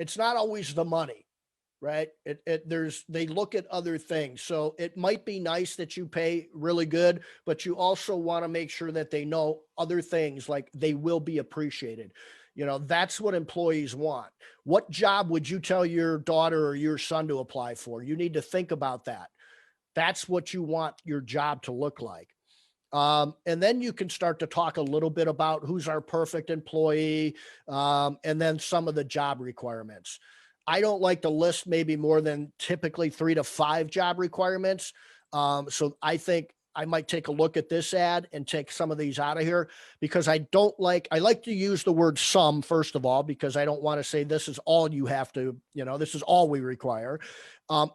it's not always the money, right? They look at other things. So it might be nice that you pay really good, but you also want to make sure that they know other things, like they will be appreciated. That's what employees want. What job would you tell your daughter or your son to apply for? You need to think about that. That's what you want your job to look like. And then you can start to talk a little bit about who's our perfect employee, and then some of the job requirements. I don't like to list maybe more than typically 3 to 5 job requirements. So I think I might take a look at this ad and take some of these out of here, because I like to use the word some, first of all, because I don't want to say this is all you have to, this is all we require.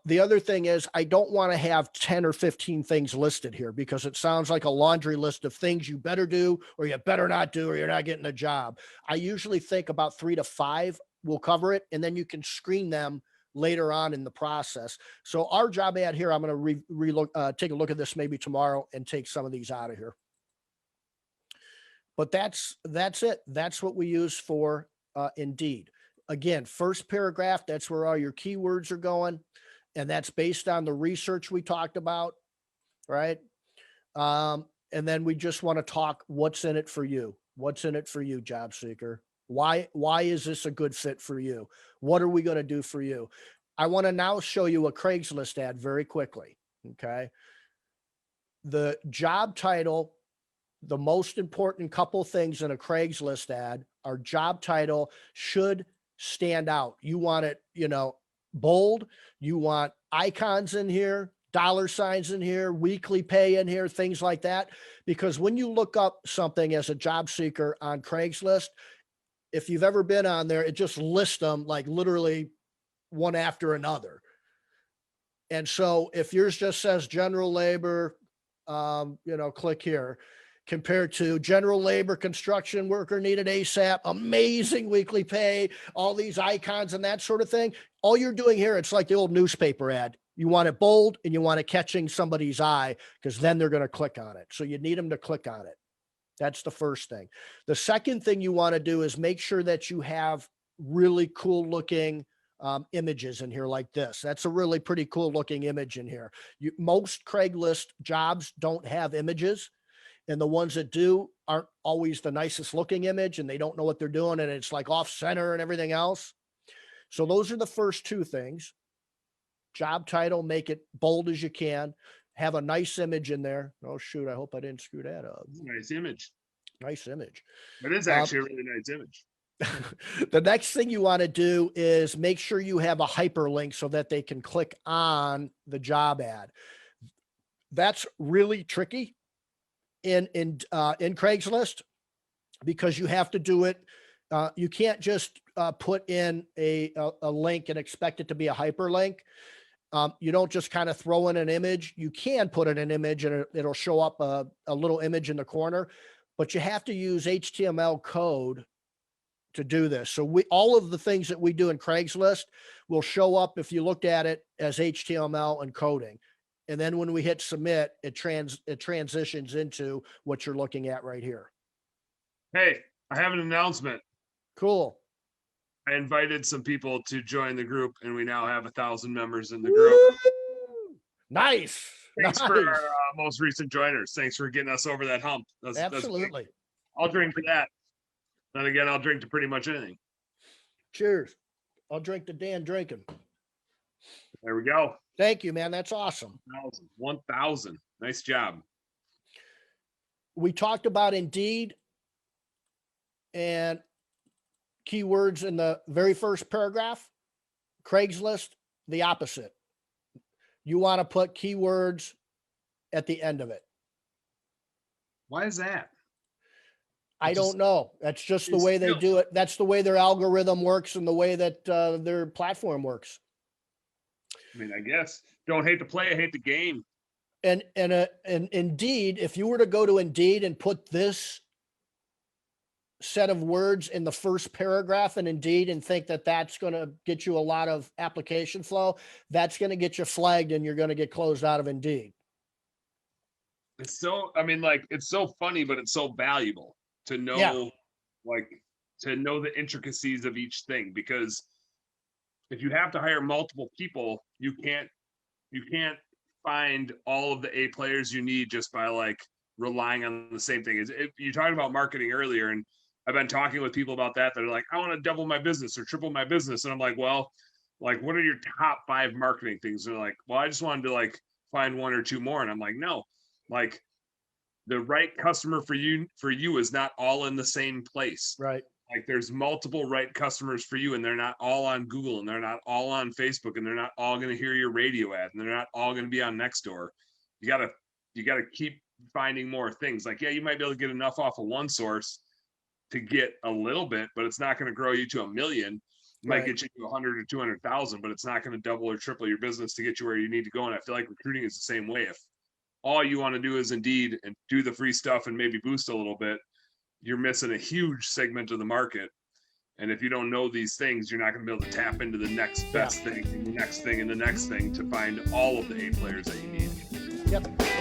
The other thing is, I don't want to have 10 or 15 things listed here, because it sounds like a laundry list of things you better do or you better not do, or you're not getting a job. I usually think about 3 to 5 will cover it, and then you can screen them later on in the process. So our job ad here, I'm going to take a look at this maybe tomorrow and take some of these out of here. But that's it. That's what we use for Indeed. Again, first paragraph, that's where all your keywords are going. And that's based on the research we talked about, right? And then we just want to talk what's in it for you. What's in it for you, job seeker? Why is this a good fit for you? What are we going to do for you? I want to now show you a Craigslist ad very quickly. Okay. The job title, the most important couple things in a Craigslist ad, our job title should stand out. You want it, bold. You want icons in here, dollar signs in here, weekly pay in here, things like that. Because when you look up something as a job seeker on Craigslist, if you've ever been on there, it just lists them like literally one after another. And so if yours just says general labor, click here, compared to general labor construction worker needed ASAP, amazing weekly pay, all these icons and that sort of thing. All you're doing here, it's like the old newspaper ad. You want it bold and you want it catching somebody's eye, because then they're going to click on it. So you need them to click on it. That's the first thing. The second thing you want to do is make sure that you have really cool looking images in here like this. That's a really pretty cool looking image in here. Most Craigslist jobs don't have images, and the ones that do aren't always the nicest looking image, and they don't know what they're doing, and it's like off center and everything else. So those are the first two things. Job title, make it bold as you can. Have a nice image in there. Oh, shoot. I hope I didn't screw that up. Nice image. Nice image. It is actually a really nice image. The next thing you want to do is make sure you have a hyperlink so that they can click on the job ad. That's really tricky in Craigslist, because you have to do it. You can't just put in a link and expect it to be a hyperlink. You don't just kind of throw in an image. You can put in an image and it'll show up a little image in the corner, but you have to use HTML code to do this. So all of the things that we do in Craigslist will show up, if you looked at it, as HTML and coding. And then when we hit submit, it transitions into what you're looking at right here. Hey, I have an announcement. Cool. I invited some people to join the group, and we now have 1,000 members in the group. Woo! Nice. Thanks for our most recent joiners. Thanks for getting us over that hump. Absolutely. I'll drink to that. And again, I'll drink to pretty much anything. Cheers. I'll drink to Dan drinking. There we go. Thank you, man. That's awesome. 1,000. Nice job. We talked about Indeed and keywords in the very first paragraph. Craigslist, the opposite. You want to put keywords at the end of it. Why is that? I don't know. That's just the way they do it. That's the way their algorithm works and the way that their platform works. I mean, I guess don't hate the play, I hate the game. And Indeed, if you were to go to Indeed and put this set of words in the first paragraph in Indeed and think that that's going to get you a lot of application flow, that's going to get you flagged and you're going to get closed out of Indeed. It's so, I mean, like, it's so funny, but it's so valuable to know, to know the intricacies of each thing, because if you have to hire multiple people, you can't find all of the A players you need just by like relying on the same thing. You talked about marketing earlier, and I've been talking with people about that. They're like, I want to double my business or triple my business. And I'm like, well, like, what are your top 5 marketing things? And they're like, well, I just wanted to like find 1 or 2 more. And I'm like, no, like the right customer for you is not all in the same place. Right. Like there's multiple right customers for you, and they're not all on Google, and they're not all on Facebook, and they're not all going to hear your radio ad, and they're not all going to be on Nextdoor. You gotta keep finding more things. Like, yeah, you might be able to get enough off of one source to get a little bit, but it's not going to grow you to 1 million. It might get you to 100 or 200,000, but it's not going to double or triple your business to get you where you need to go. And I feel like recruiting is the same way. If all you want to do is Indeed and do the free stuff and maybe boost a little bit, you're missing a huge segment of the market. And if you don't know these things, you're not going to be able to tap into the next best thing and the next thing and the next thing to find all of the A players that you need. Yep.